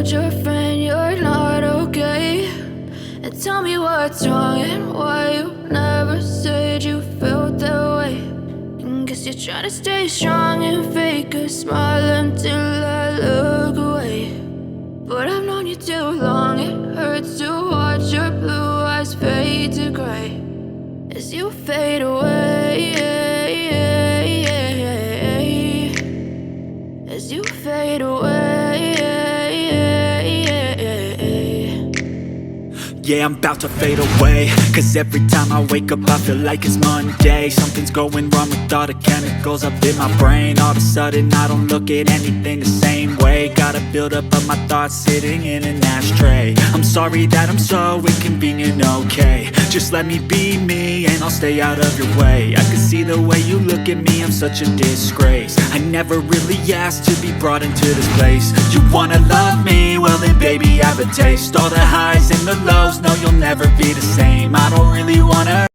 told your friend you're not okay, and tell me what's wrong and why you never said you felt that way. And guess you're trying to stay strong and fake a smile until I look away. But I've known you too long, it hurts to watch your blue eyes fade to gray as you fade away, as you fade away. Yeah, I'm about to fade away, cause every time I wake up I feel like it's Monday. Something's going wrong with all the chemicals up in my brain. All of a sudden I don't look at anything the same way. Got a buildup of my thoughts sitting in an ashtray. I'm sorry that I'm so inconvenient, okay. Just let me be me and I'll stay out of your way. I can see the way you look at me, I'm such a disgrace. I never really asked to be brought into this place. You wanna love me? Well then baby I have a taste. All the highs and the lows, no you'll never be the same. I don't really wanna